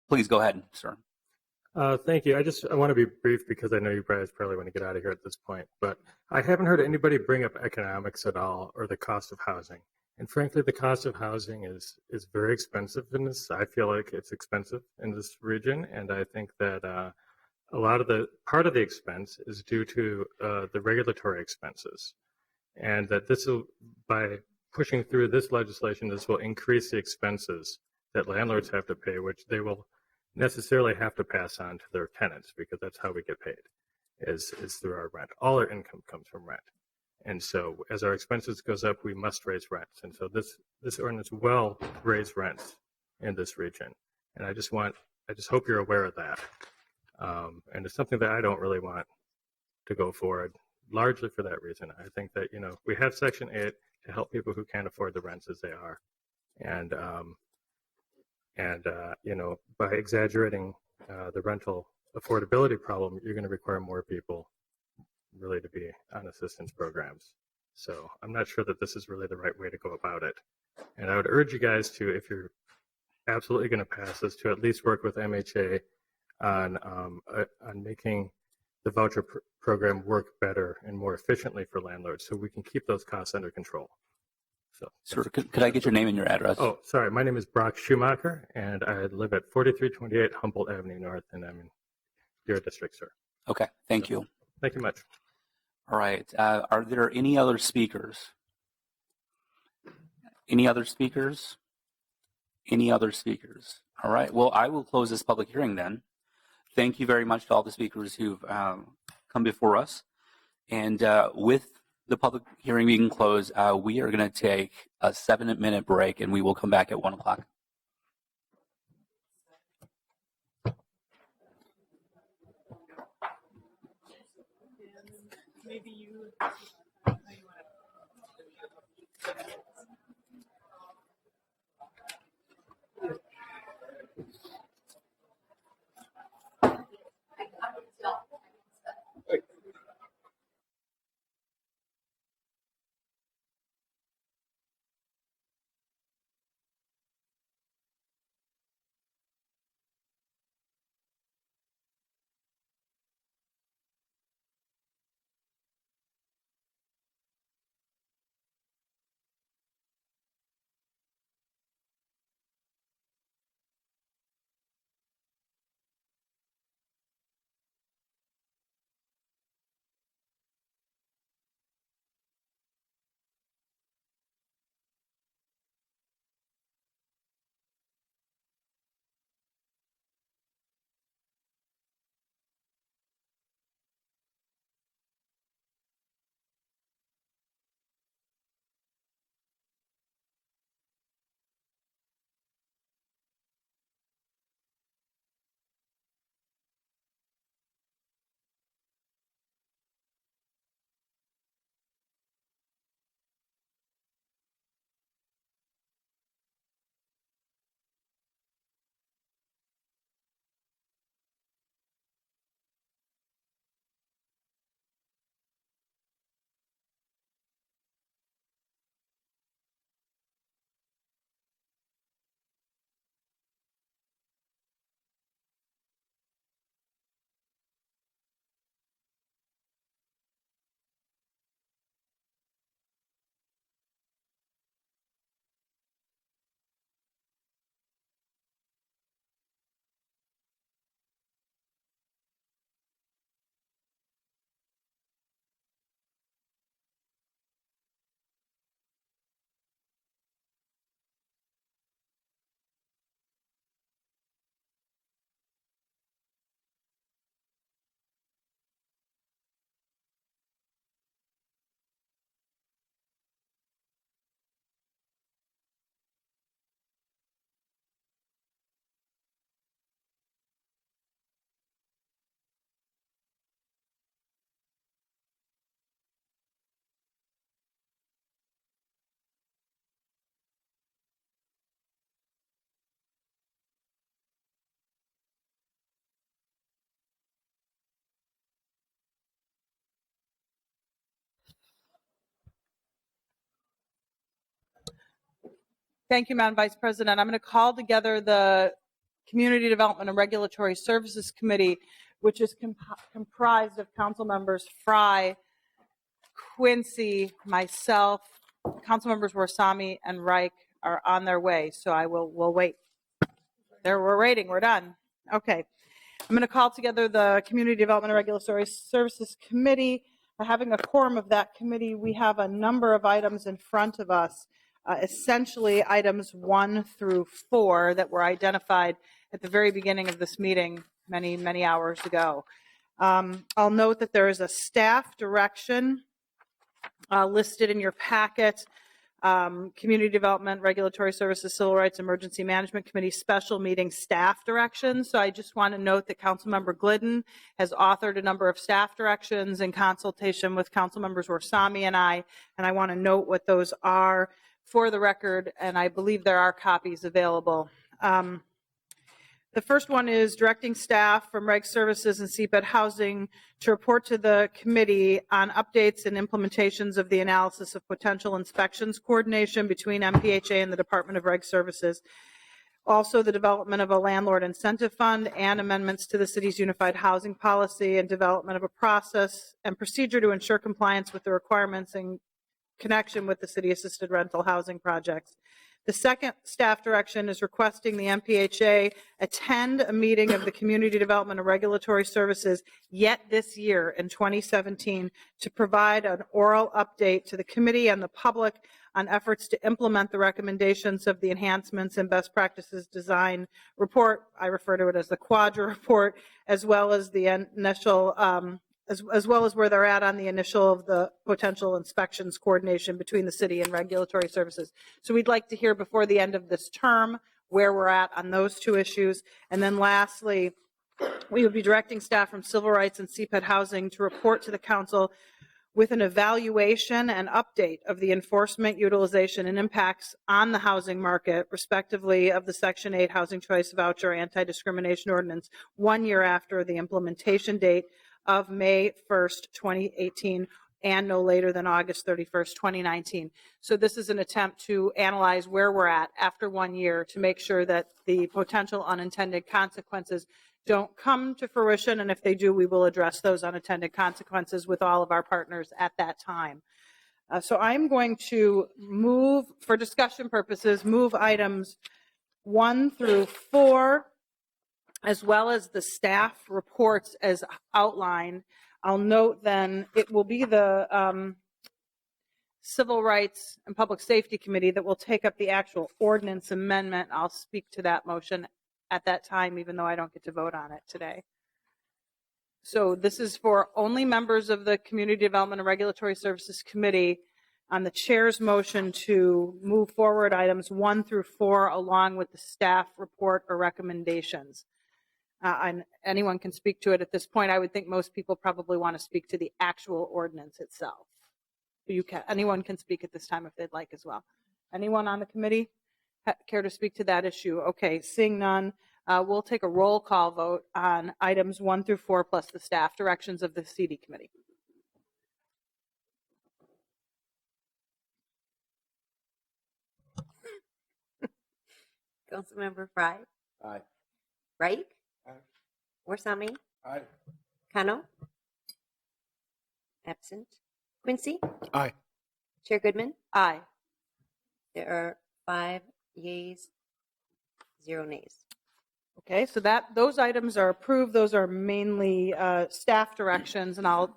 Please go ahead, sir. Thank you. I want to be brief because I know you guys probably want to get out of here at this point, but I haven't heard anybody bring up economics at all or the cost of housing. And frankly, the cost of housing is very expensive in this. I feel like it's expensive in this region, and I think that a lot of part of the expense is due to the regulatory expenses, and that by pushing through this legislation, this will increase the expenses that landlords have to pay, which they will necessarily have to pass on to their tenants because that's how we get paid, is through our rent. All our income comes from rent. And so as our expenses goes up, we must raise rents. And so this ordinance will raise rents in this region. And I just hope you're aware of that. And it's something that I don't really want to go forward, largely for that reason. I think that, we have Section 8 to help people who can't afford the rents as they are. And by exaggerating the rental affordability problem, you're going to require more people really to be on assistance programs. So I'm not sure that this is really the right way to go about it. And I would urge you guys to, if you're absolutely going to pass this, to at least work with MHA on making the voucher program work better and more efficiently for landlords so we can keep those costs under control. So, sir, could I get your name and your address? Oh, sorry. My name is Brock Schumacher, and I live at 4328 Humboldt Avenue North, and I'm in your district, sir. Okay, thank you. Thank you much. All right. Are there any other speakers? Any other speakers? Any other speakers? All right. Well, I will close this public hearing then. Thank you very much to all the speakers who've come before us. And with the public hearing being closed, we are going to take a 7-minute break, and we will come back at 1 o'clock. Maybe you. Thank you, Madam Vice President. I'm going to call together the Community Development and Regulatory Services Committee, which is comprised of council members Fry, Quincy, myself, council members Warsami and Reich are on their way, so we'll wait. We're waiting. We're done. Okay. I'm going to call together the Community Development and Regulatory Services Committee. Having a quorum of that committee, we have a number of items in front of us, essentially items 1 through 4 that were identified at the very beginning of this meeting many, many hours ago. I'll note that there is a staff direction listed in your packet. Community Development, Regulatory Services, Civil Rights, Emergency Management Committee special meeting staff directions. So I just want to note that Councilmember Glidden has authored a number of staff directions in consultation with Council Members Warsami and I want to note what those are for the record, and I believe there are copies available. The first one is directing staff from Reg Services and CPED Housing to report to the committee on updates and implementations of the analysis of potential inspections coordination between MPHA and the Department of Reg Services. Also, the development of a landlord incentive fund and amendments to the city's unified housing policy and development of a process and procedure to ensure compliance with the requirements in connection with the city-assisted rental housing projects. The second staff direction is requesting the MPHA attend a meeting of the Community Development and Regulatory Services yet this year in 2017 to provide an oral update to the committee and the public on efforts to implement the recommendations of the enhancements and best practices design report. I refer to it as the Quadra report, as well as the initial as well as where they're at on the initial of the potential inspections coordination between the city and regulatory services. So we'd like to hear before the end of this term where we're at on those two issues. And then lastly, we would be directing staff from Civil Rights and CPED Housing to report to the council with an evaluation and update of the enforcement, utilization, and impacts on the housing market, respectively, of the Section 8 Housing Choice Voucher Anti-Discrimination Ordinance 1 year after the implementation date of May 1st, 2018, and no later than August 31st, 2019. So this is an attempt to analyze where we're at after 1 year to make sure that the potential unintended consequences don't come to fruition, and if they do, we will address those unintended consequences with all of our partners at that time. So I'm going to move, for discussion purposes, move items 1 through 4, as well as the staff reports as outlined. I'll note then it will be the Civil Rights and Public Safety Committee that will take up the actual ordinance amendment. I'll speak to that motion at that time, even though I don't get to vote on it today. So this is for only members of the Community Development and Regulatory Services Committee on the chair's motion to move forward items 1 through 4 along with the staff report or recommendations. And anyone can speak to it at this point. I would think most people probably want to speak to the actual ordinance itself. Anyone can speak at this time if they'd like as well. Anyone on the committee care to speak to that issue? Okay, seeing none, we'll take a roll call vote on items 1 through 4 plus the staff directions of the CD committee. Councilmember Fry. Aye. Reich. Aye. Warsami. Aye. Kano. Absent. Quincy. Aye. Chair Goodman. Aye. There are 5 yeas, 0 nays. Okay, so those items are approved. Those are mainly staff directions, and I'll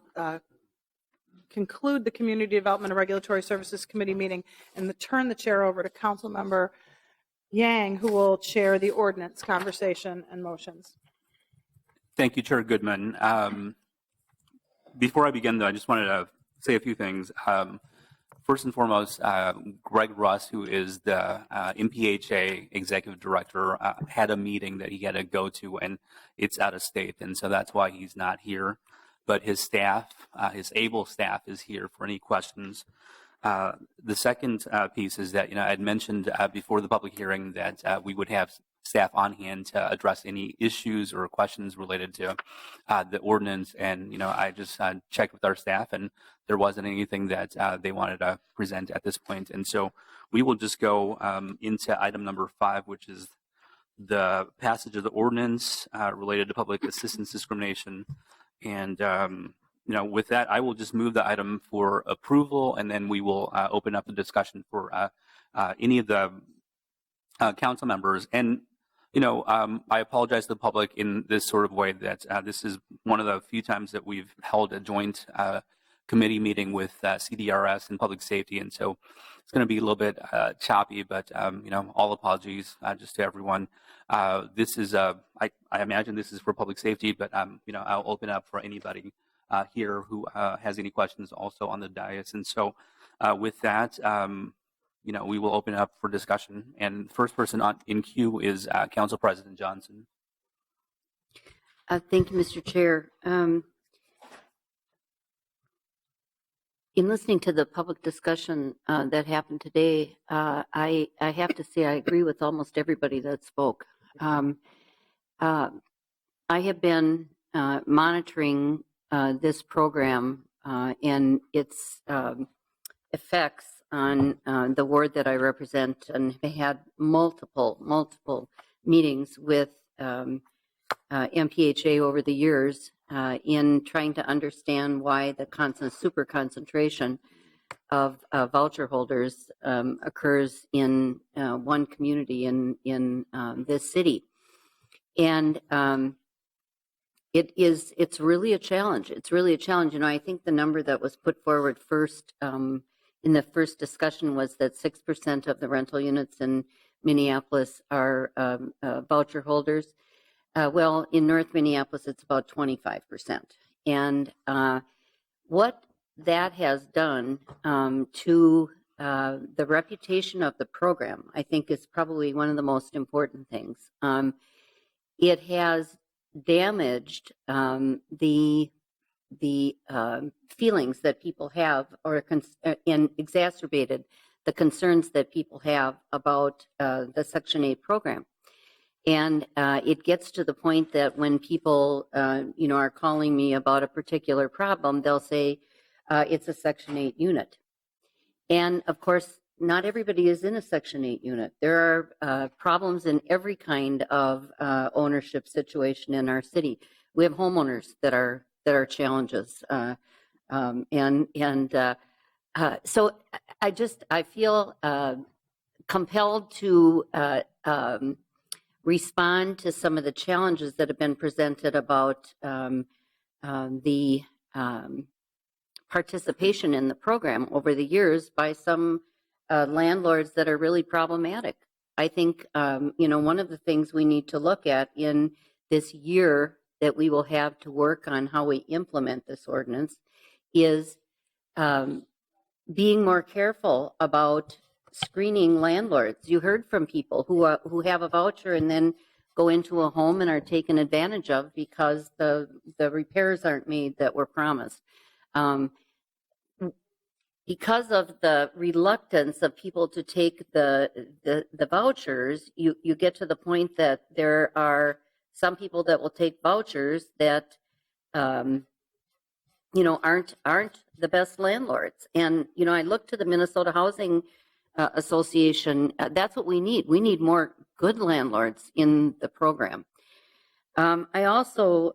conclude the Community Development and Regulatory Services Committee meeting and turn the chair over to Council Member Yang, who will chair the ordinance conversation and motions. Thank you, Chair Goodman. Before I begin, though, I just wanted to say a few things. First and foremost, Greg Russ, who is the MPHA Executive Director, had a meeting that he had to go to, and it's out of state, and so that's why he's not here. But his staff, his able staff, is here for any questions. The second piece is that, I had mentioned before the public hearing that we would have staff on hand to address any issues or questions related to the ordinance. And, I just checked with our staff, and there wasn't anything that they wanted to present at this point. And so we will just go into item number 5, which is the passage of the ordinance related to public assistance discrimination. And, with that, I will just move the item for approval, and then we will open up the discussion for any of the council members. And, I apologize to the public in this sort of way that this is one of the few times that we've held a joint committee meeting with CDRS and public safety. And so it's going to be a little bit choppy, but, all apologies just to everyone. This is, I imagine this is for public safety, but, I'll open up for anybody here who has any questions also on the dais. And so with that, we will open up for discussion. And the first person in queue is Council President Johnson. Thank you, Mr. Chair. In listening to the public discussion that happened today, I have to say I agree with almost everybody that spoke. I have been monitoring this program and its effects on the ward that I represent, and have had multiple meetings with MPHA over the years in trying to understand why the super concentration of voucher holders occurs in one community in this city. And it's really a challenge. It's really a challenge. I think the number that was put forward first in the first discussion was that 6% of the rental units in Minneapolis are voucher holders. Well, in North Minneapolis, it's about 25%. And what that has done to the reputation of the program, I think, is probably one of the most important things. It has damaged the feelings that people have, and exacerbated the concerns that people have about the Section 8 program. And it gets to the point that when people, are calling me about a particular problem, they'll say it's a Section 8 unit. And of course, not everybody is in a Section 8 unit. There are problems in every kind of ownership situation in our city. We have homeowners that are challenges, so I feel compelled to respond to some of the challenges that have been presented about the participation in the program over the years by some landlords that are really problematic. I think, one of the things we need to look at in this year that we will have to work on how we implement this ordinance is being more careful about screening landlords. You heard from people who have a voucher and then go into a home and are taken advantage of because the repairs aren't made that were promised. Because of the reluctance of people to take the vouchers, you get to the point that there are some people that will take vouchers that aren't the best landlords. And I look to the Minnesota Housing Association. That's what we need. We need more good landlords in the program. I also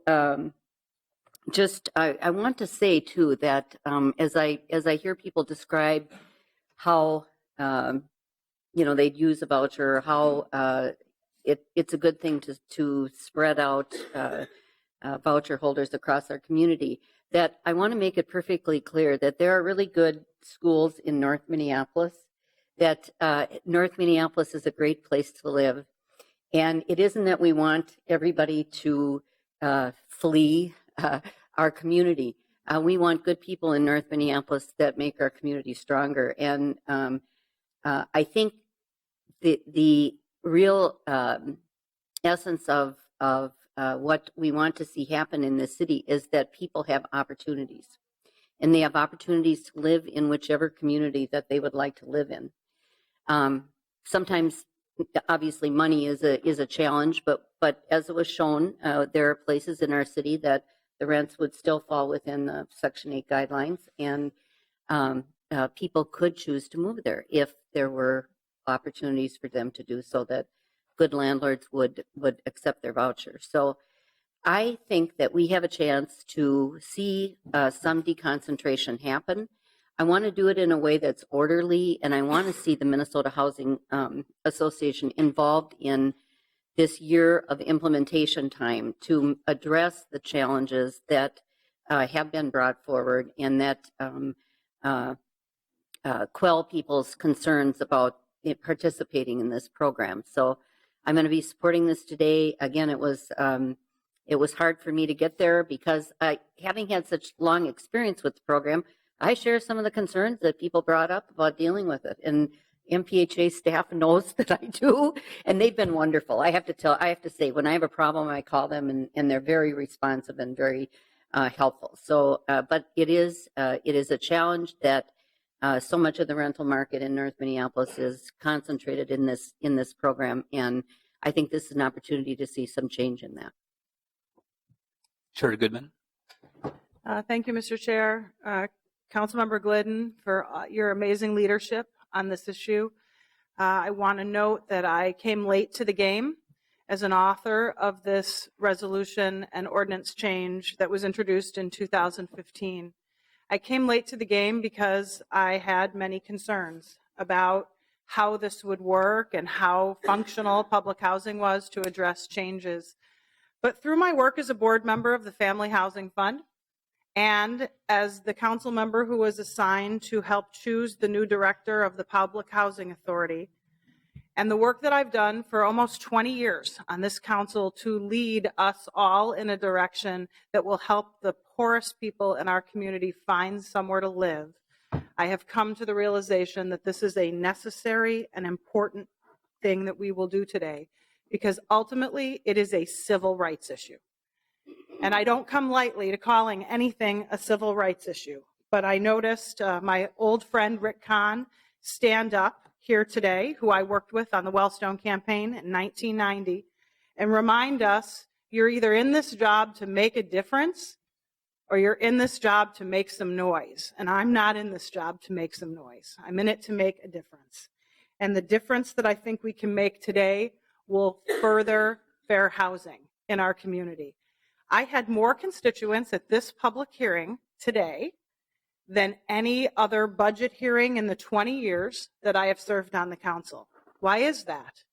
I want to say too that as I hear people describe how they'd use a voucher, how it's a good thing to spread out voucher holders across our community, that I want to make it perfectly clear that there are really good schools in North Minneapolis, that North Minneapolis is a great place to live. And it isn't that we want everybody to flee our community. We want good people in North Minneapolis that make our community stronger. And I think the real essence of what we want to see happen in this city is that people have opportunities, and they have opportunities to live in whichever community that they would like to live in. Sometimes, obviously, money is a challenge, but as it was shown, there are places in our city that the rents would still fall within the Section 8 guidelines, and people could choose to move there if there were opportunities for them to do so that good landlords would accept their vouchers. So I think that we have a chance to see some deconcentration happen. I want to do it in a way that's orderly, and I want to see the Minnesota Housing Association involved in this year of implementation time to address the challenges that have been brought forward and that quell people's concerns about participating in this program. So I'm going to be supporting this today. Again, it was hard for me to get there because having had such long experience with the program, I share some of the concerns that people brought up about dealing with it. And MPHA staff knows that I do, and they've been wonderful. I have to say, when I have a problem, I call them, and they're very responsive and very helpful. So, but it is a challenge that so much of the rental market in North Minneapolis is concentrated in this program, and I think this is an opportunity to see some change in that. Chair Goodman. Thank you, Mr. Chair. Councilmember Glidden, for your amazing leadership on this issue. I want to note that I came late to the game as an author of this resolution and ordinance change that was introduced in 2015. I came late to the game because I had many concerns about how this would work and how functional public housing was to address changes. But through my work as a board member of the Family Housing Fund, and as the council member who was assigned to help choose the new director of the Public Housing Authority, and the work that I've done for almost 20 years on this council to lead us all in a direction that will help the poorest people in our community find somewhere to live, I have come to the realization that this is a necessary and important thing that we will do today, because ultimately it is a civil rights issue. And I don't come lightly to calling anything a civil rights issue, but I noticed my old friend Rick Kahn stand up here today, who I worked with on the Wellstone campaign in 1990, and remind us, you're either in this job to make a difference or you're in this job to make some noise. And I'm not in this job to make some noise. I'm in it to make a difference. And the difference that I think we can make today will further fair housing in our community. I had more constituents at this public hearing today than any other budget hearing in the 20 years that I have served on the council. Why is that?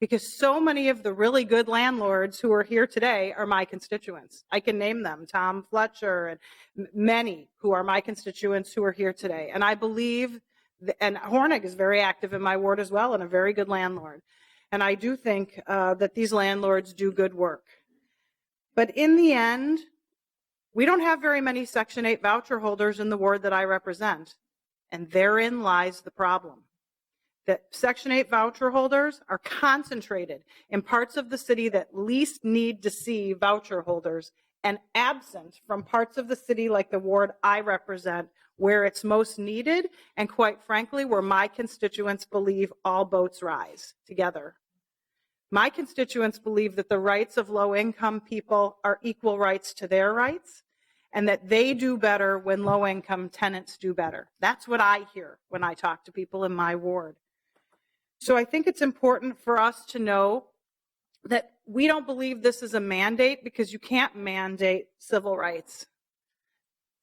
Because so many of the really good landlords who are here today are my constituents. I can name them, Tom Fletcher and many who are my constituents who are here today. And I believe, and Hornig is very active in my ward as well and a very good landlord. And I do think that these landlords do good work. But in the end, we don't have very many Section 8 voucher holders in the ward that I represent. And therein lies the problem. That Section 8 voucher holders are concentrated in parts of the city that least need to see voucher holders and absent from parts of the city like the ward I represent where it's most needed and, quite frankly, where my constituents believe all boats rise together. My constituents believe that the rights of low-income people are equal rights to their rights and that they do better when low-income tenants do better. That's what I hear when I talk to people in my ward. So I think it's important for us to know that we don't believe this is a mandate because you can't mandate civil rights.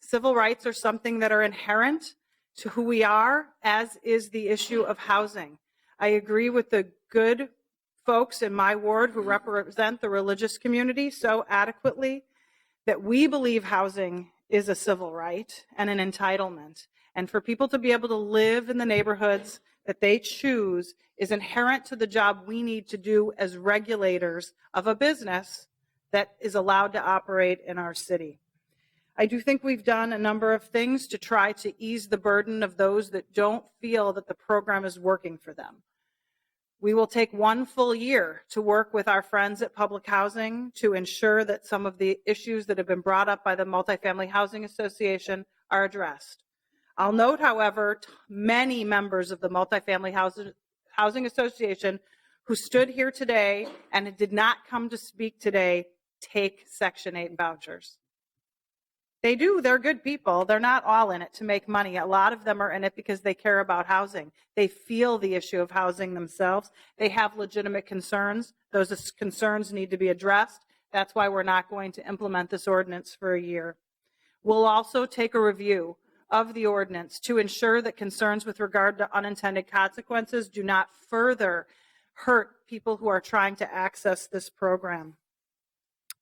Civil rights are something that are inherent to who we are, as is the issue of housing. I agree with the good folks in my ward who represent the religious community so adequately that we believe housing is a civil right and an entitlement. And for people to be able to live in the neighborhoods that they choose is inherent to the job we need to do as regulators of a business that is allowed to operate in our city. I do think we've done a number of things to try to ease the burden of those that don't feel that the program is working for them. We will take 1 full year to work with our friends at Public Housing to ensure that some of the issues that have been brought up by the Multifamily Housing Association are addressed. I'll note, however, many members of the Multifamily Housing Association who stood here today and did not come to speak today take Section 8 vouchers. They do. They're good people. They're not all in it to make money. A lot of them are in it because they care about housing. They feel the issue of housing themselves. They have legitimate concerns. Those concerns need to be addressed. That's why we're not going to implement this ordinance for a year. We'll also take a review of the ordinance to ensure that concerns with regard to unintended consequences do not further hurt people who are trying to access this program.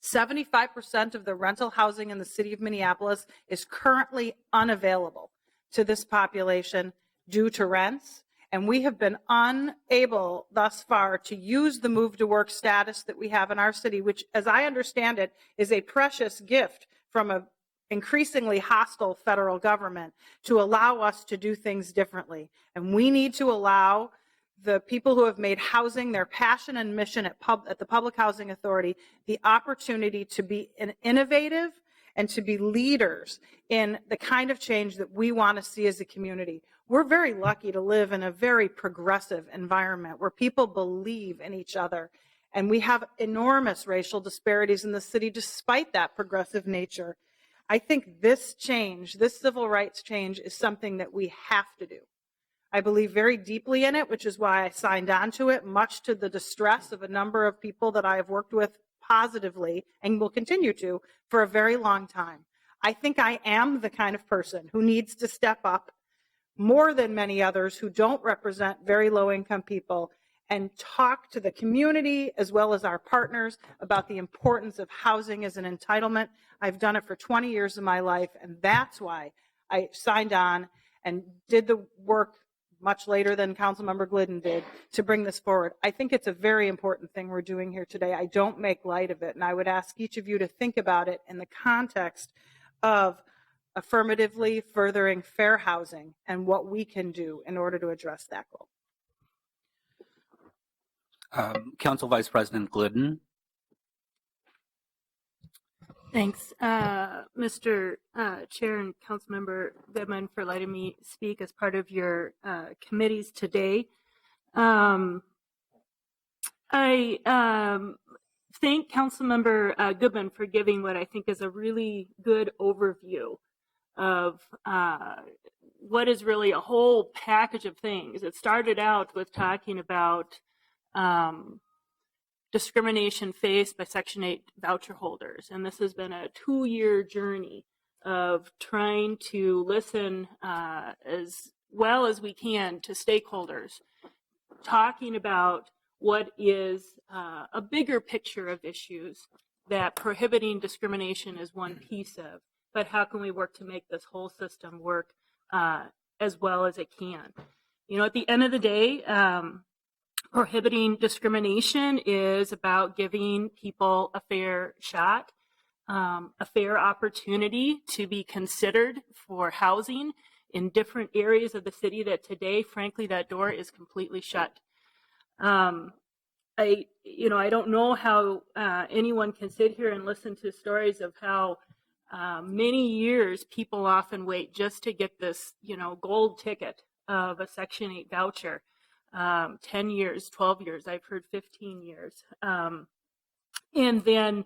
75% of the rental housing in the city of Minneapolis is currently unavailable to this population due to rents, and we have been unable thus far to use the move to work status that we have in our city, which, as I understand it, is a precious gift from an increasingly hostile federal government to allow us to do things differently. And we need to allow the people who have made housing their passion and mission at the Public Housing Authority the opportunity to be innovative and to be leaders in the kind of change that we want to see as a community. We're very lucky to live in a very progressive environment where people believe in each other, and we have enormous racial disparities in the city despite that progressive nature. I think this change, this civil rights change, is something that we have to do. I believe very deeply in it, which is why I signed on to it, much to the distress of a number of people that I have worked with positively and will continue to for a very long time. I think I am the kind of person who needs to step up more than many others who don't represent very low-income people and talk to the community as well as our partners about the importance of housing as an entitlement. I've done it for 20 years of my life, and that's why I signed on and did the work much later than Councilmember Glidden did to bring this forward. I think it's a very important thing we're doing here today. I don't make light of it, and I would ask each of you to think about it in the context of affirmatively furthering fair housing and what we can do in order to address that goal. Council Vice President Glidden. Thanks, Mr. Chair and Councilmember Goodman, for letting me speak as part of your committees today. I thank Councilmember Goodman for giving what I think is a really good overview of what is really a whole package of things. It started out with talking about discrimination faced by Section 8 voucher holders. And this has been a 2-year journey of trying to listen as well as we can to stakeholders, talking about what is a bigger picture of issues that prohibiting discrimination is one piece of, but how can we work to make this whole system work as well as it can. You know, at the end of the day, prohibiting discrimination is about giving people a fair shot, a fair opportunity to be considered for housing in different areas of the city that today, frankly, that door is completely shut. I don't know how anyone can sit here and listen to stories of how many years people often wait just to get this, gold ticket of a Section 8 voucher. 10 years, 12 years, I've heard 15 years. And then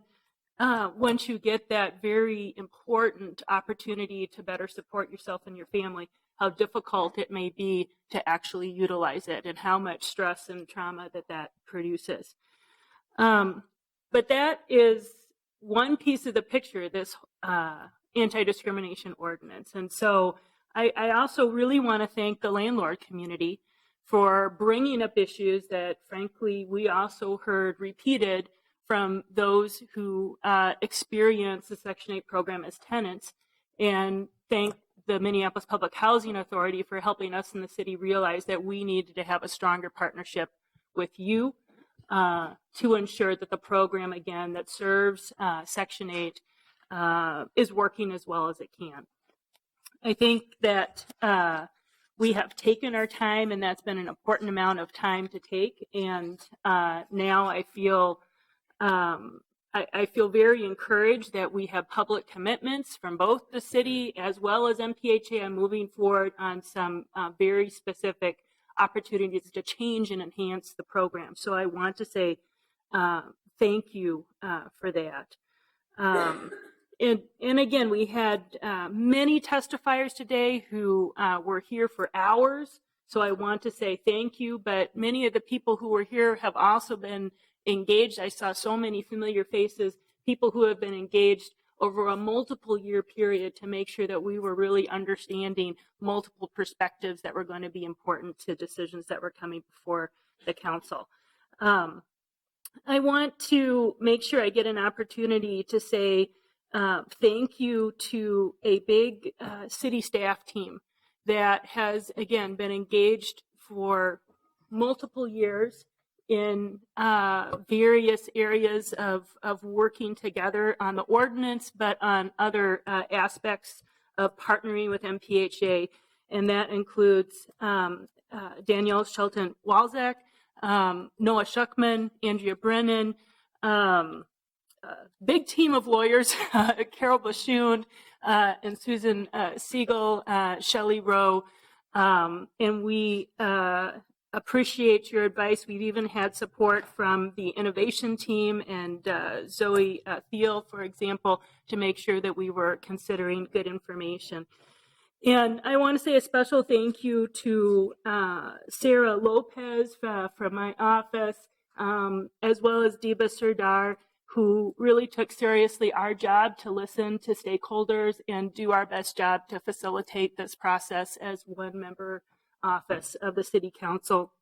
once you get that very important opportunity to better support yourself and your family, how difficult it may be to actually utilize it and how much stress and trauma that produces. But that is one piece of the picture, this anti-discrimination ordinance. And so I also really want to thank the landlord community for bringing up issues that, frankly, we also heard repeated from those who experience the Section 8 program as tenants, and thank the Minneapolis Public Housing Authority for helping us in the city realize that we needed to have a stronger partnership with you to ensure that the program, again, that serves Section 8 is working as well as it can. I think that we have taken our time, and that's been an important amount of time to take. And now I feel very encouraged that we have public commitments from both the city as well as MPHA on moving forward on some very specific opportunities to change and enhance the program. So I want to say thank you for that. And again, we had many testifiers today who were here for hours. So I want to say thank you, but many of the people who were here have also been engaged. I saw so many familiar faces, people who have been engaged over a multiple year period to make sure that we were really understanding multiple perspectives that were going to be important to decisions that were coming before the council. I want to make sure I get an opportunity to say thank you to a big city staff team that has, again, been engaged for multiple years in various areas of working together on the ordinance, but on other aspects of partnering with MPHA. And that includes Danielle Shelton-Walzak, Noah Schuckman, Andrea Brennan, big team of lawyers, Carol Bashun and Susan Siegel, Shelley Rowe, and we appreciate your advice. We've even had support from the innovation team and Zoe Thiel, for example, to make sure that we were considering good information. And I want to say a special thank you to Sarah Lopez from my office, as well as Deba Serdar, who really took seriously our job to listen to stakeholders and do our best job to facilitate this process as one member office of the City Council.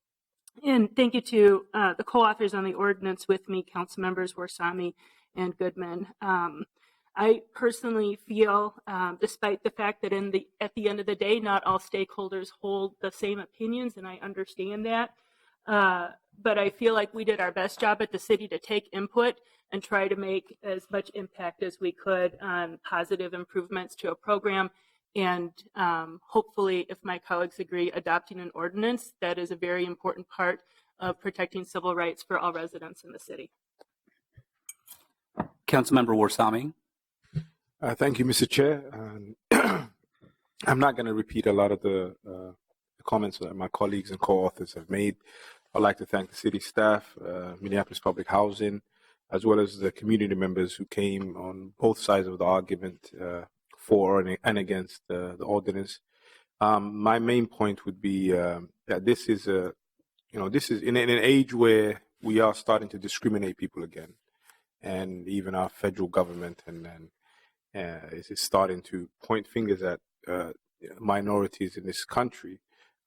And thank you to the co-authors on the ordinance with me, Council Members Warsame and Goodman. I personally feel, despite the fact that at the end of the day, not all stakeholders hold the same opinions, and I understand that, but I feel like we did our best job at the city to take input and try to make as much impact as we could on positive improvements to a program. And hopefully, if my colleagues agree, adopting an ordinance that is a very important part of protecting civil rights for all residents in the city. Councilmember Warsame. Thank you, Mr. Chair. I'm not going to repeat a lot of the comments that my colleagues and co-authors have made. I'd like to thank the city staff, Minneapolis Public Housing, as well as the community members who came on both sides of the argument for and against the ordinance. My main point would be that this is in an age where we are starting to discriminate people again, and even our federal government is starting to point fingers at minorities in this country.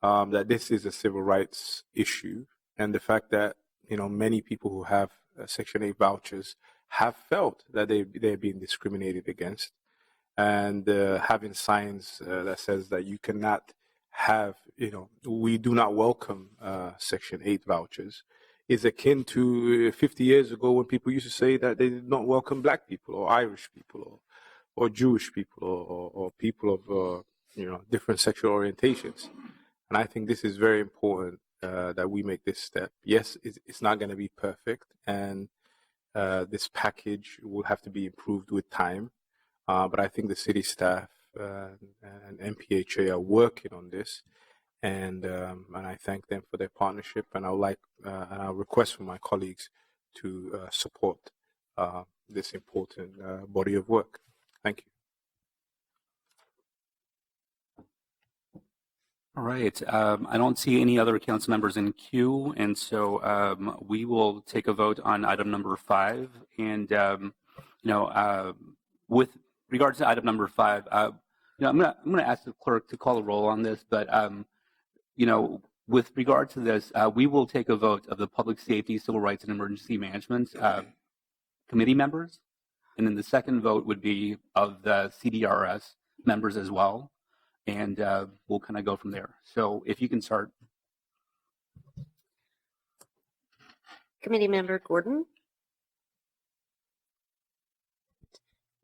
That this is a civil rights issue, and the fact that many people who have Section 8 vouchers have felt that they're being discriminated against, and having signs that says that you cannot have, we do not welcome Section 8 vouchers, is akin to 50 years ago when people used to say that they did not welcome Black people or Irish people or Jewish people or people of different sexual orientations. And I think this is very important that we make this step. Yes, it's not going to be perfect, and this package will have to be improved with time. But I think the city staff and MPHA are working on this, and I thank them for their partnership. And I'll request from my colleagues to support this important body of work. Thank you. All right. I don't see any other council members in queue, and so we will take a vote on item number 5. And with regards to item number 5, I'm gonna ask the clerk to call a roll on this. But with regard to this, we will take a vote of the Public Safety, Civil Rights, and Emergency Management committee members, and then the second vote would be of the CDRS members as well. And we'll kind of go from there. So if you can start. Committee Member Gordon.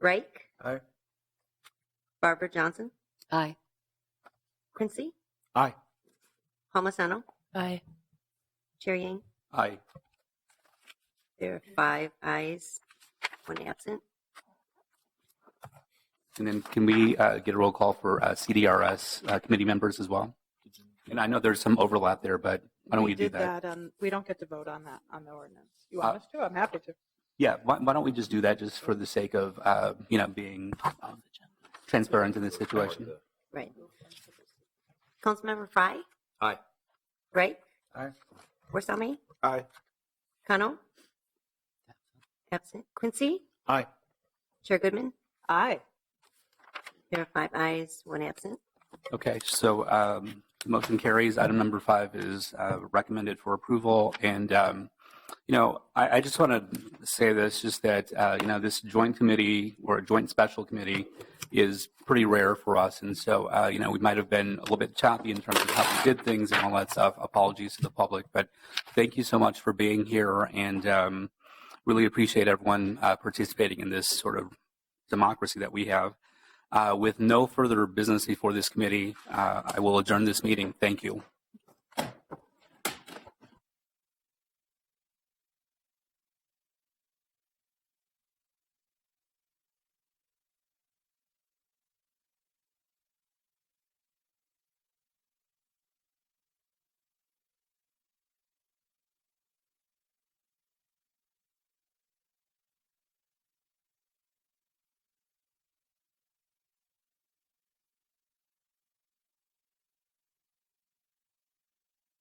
Reich. Aye. Barbara Johnson. Aye. Quincy. Aye. Palmisano. Aye. Chair Yang. Aye. There are 5 ayes, 1 absent. And then can we get a roll call for CDRS committee members as well? And I know there's some overlap there, but why don't we do that? We don't get to vote on that, on the ordinance. You want us to? I'm happy to. Yeah, why don't we just do that just for the sake of, being transparent in this situation? Right. Councilmember Fry? Aye. Wright? Aye. Warsame? Aye. Kano? Absent. Quincy? Aye. Chair Goodman? Aye. There are 5 ayes, 1 absent. Okay, so the motion carries. Item number 5 is recommended for approval. And, I just want to say this, just that, this joint committee or a joint special committee is pretty rare for us. And so, we might have been a little bit choppy in terms of how we did things and all that stuff. Apologies to the public. But thank you so much for being here, and really appreciate everyone participating in this sort of democracy that we have. With no further business before this committee, I will adjourn this meeting. Thank you.